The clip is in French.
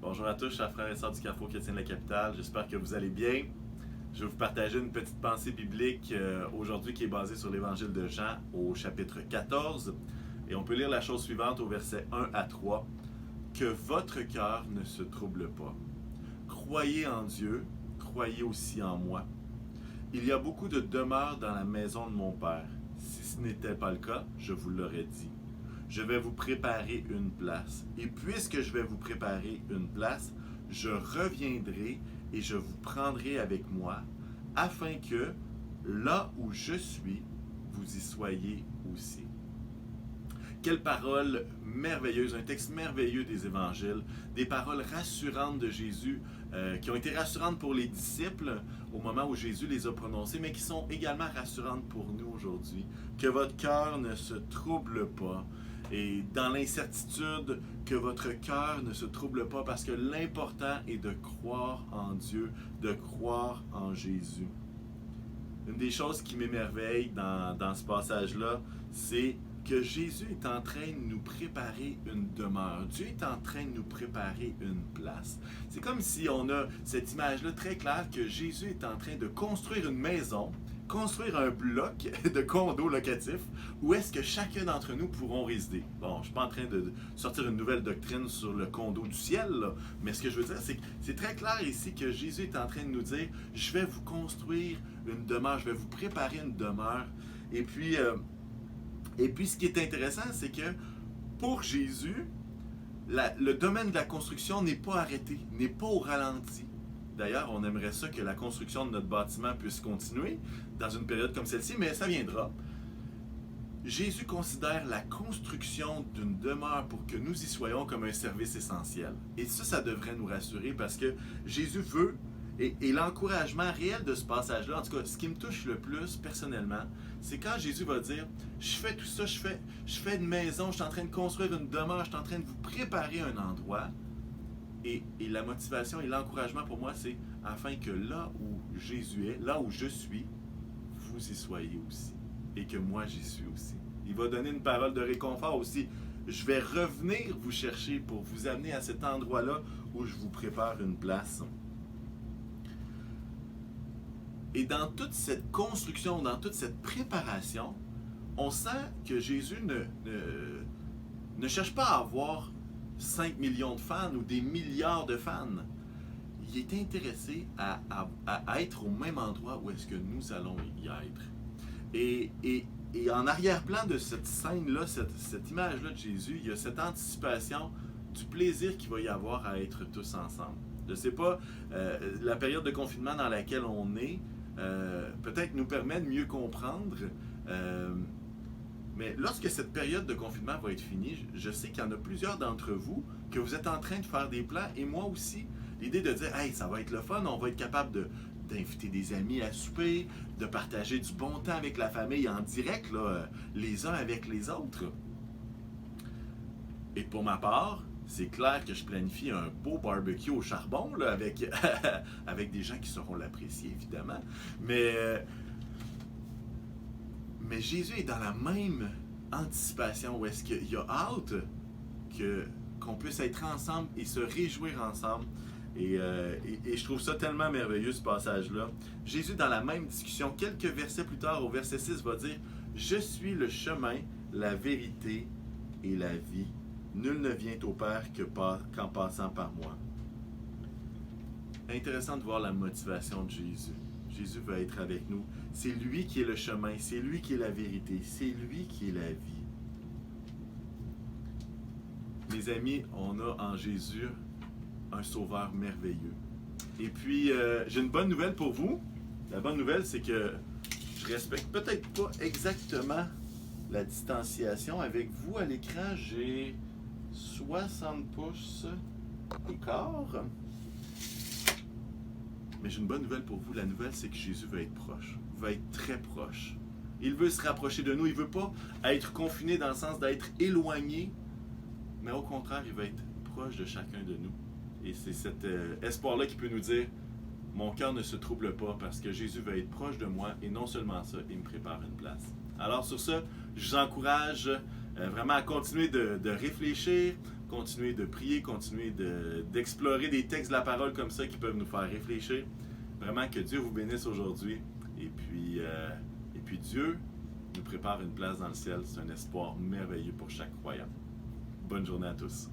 Bonjour à tous, chers frères et sœurs du Carrefour chrétien de la capitale. J'espère que vous allez bien. Je vais vous partager une petite pensée biblique aujourd'hui qui est basée sur l'évangile de Jean au chapitre 14. Et on peut lire la chose suivante au verset 1 à 3. Que votre cœur ne se trouble pas. Croyez en Dieu, croyez aussi en moi. Il y a beaucoup de demeures dans la maison de mon Père. Si ce n'était pas le cas, je vous l'aurais dit. Je vais vous préparer une place. Et puisque je vais vous préparer une place, je reviendrai et je vous prendrai avec moi, afin que, là où je suis, vous y soyez aussi. Quelle parole merveilleuse, un texte merveilleux des évangiles, des paroles rassurantes de Jésus, qui ont été rassurantes pour les disciples au moment où Jésus les a prononcées, mais qui sont également rassurantes pour nous aujourd'hui. Que votre cœur ne se trouble pas. Et dans l'incertitude, que votre cœur ne se trouble pas, parce que l'important est de croire en Dieu, de croire en Jésus. Une des choses qui m'émerveille dans ce passage-là, c'est que Jésus est en train de nous préparer une demeure. Dieu est en train de nous préparer une place. C'est comme si on a cette image-là très claire que Jésus est en train de construire une maison, construire un bloc de condos locatifs où est-ce que chacun d'entre nous pourront résider. Bon, je ne suis pas en train de sortir une nouvelle doctrine sur le condo du ciel, là, mais ce que je veux dire, c'est que c'est très clair ici que Jésus est en train de nous dire, je vais vous construire une demeure, je vais vous préparer une demeure. Et puis, ce qui est intéressant, c'est que pour Jésus, le domaine de la construction n'est pas arrêté, n'est pas au ralenti. D'ailleurs, on aimerait ça que la construction de notre bâtiment puisse continuer dans une période comme celle-ci, mais ça viendra. Jésus considère la construction d'une demeure pour que nous y soyons comme un service essentiel. Et ça devrait nous rassurer parce que Jésus veut, et l'encouragement réel de ce passage-là, en tout cas, ce qui me touche le plus personnellement, c'est quand Jésus va dire, je fais tout ça, je fais une maison, je suis en train de construire une demeure, je suis en train de vous préparer un endroit. Et la motivation et l'encouragement pour moi, c'est afin que là où Jésus est, là où je suis, vous y soyez aussi. Et que moi, j'y suis aussi. Il va donner une parole de réconfort aussi. Je vais revenir vous chercher pour vous amener à cet endroit-là où je vous prépare une place. Et dans toute cette construction, dans toute cette préparation, on sent que Jésus ne cherche pas à avoir 5 millions de fans ou des milliards de fans. Il est intéressé à être au même endroit où est-ce que nous allons y être. Et en arrière-plan de cette scène-là, cette image-là de Jésus, il y a cette anticipation du plaisir qu'il va y avoir à être tous ensemble. Je ne sais pas, la période de confinement dans laquelle on est, peut-être nous permet de mieux comprendre. Mais lorsque cette période de confinement va être finie, je sais qu'il y en a plusieurs d'entre vous que vous êtes en train de faire des plans, et moi aussi. L'idée de dire, hey, ça va être le fun, on va être capable d'inviter des amis à souper, de partager du bon temps avec la famille en direct, là, les uns avec les autres. Et pour ma part, c'est clair que je planifie un beau barbecue au charbon, là, avec des gens qui sauront l'apprécier, évidemment. Mais Jésus est dans la même anticipation où est-ce qu'il a hâte qu'on puisse être ensemble et se réjouir ensemble. Et je trouve ça tellement merveilleux, ce passage-là. Jésus, dans la même discussion, quelques versets plus tard, au verset 6, va dire « Je suis le chemin, la vérité et la vie. Nul ne vient au Père qu'en passant par moi. » Intéressant de voir la motivation de Jésus. Jésus veut être avec nous. C'est lui qui est le chemin, c'est lui qui est la vérité, c'est lui qui est la vie. Mes amis, on a en Jésus un sauveur merveilleux. Et puis, j'ai une bonne nouvelle pour vous. La bonne nouvelle, c'est que je respecte peut-être pas exactement la distanciation. Avec vous à l'écran, j'ai 60 pouces d'écart. Mais j'ai une bonne nouvelle pour vous. La nouvelle, c'est que Jésus veut être proche, veut être très proche. Il veut se rapprocher de nous. Il ne veut pas être confiné dans le sens d'être éloigné, mais au contraire, il veut être proche de chacun de nous. Et c'est cet espoir-là qui peut nous dire, mon cœur ne se trouble pas parce que Jésus veut être proche de moi et non seulement ça, il me prépare une place. Alors sur ça, je vous encourage vraiment à continuer de réfléchir, continuer de prier, continuer d'explorer des textes de la parole comme ça qui peuvent nous faire réfléchir. Vraiment que Dieu vous bénisse aujourd'hui. Et puis Dieu nous prépare une place dans le ciel. C'est un espoir merveilleux pour chaque croyant. Bonne journée à tous.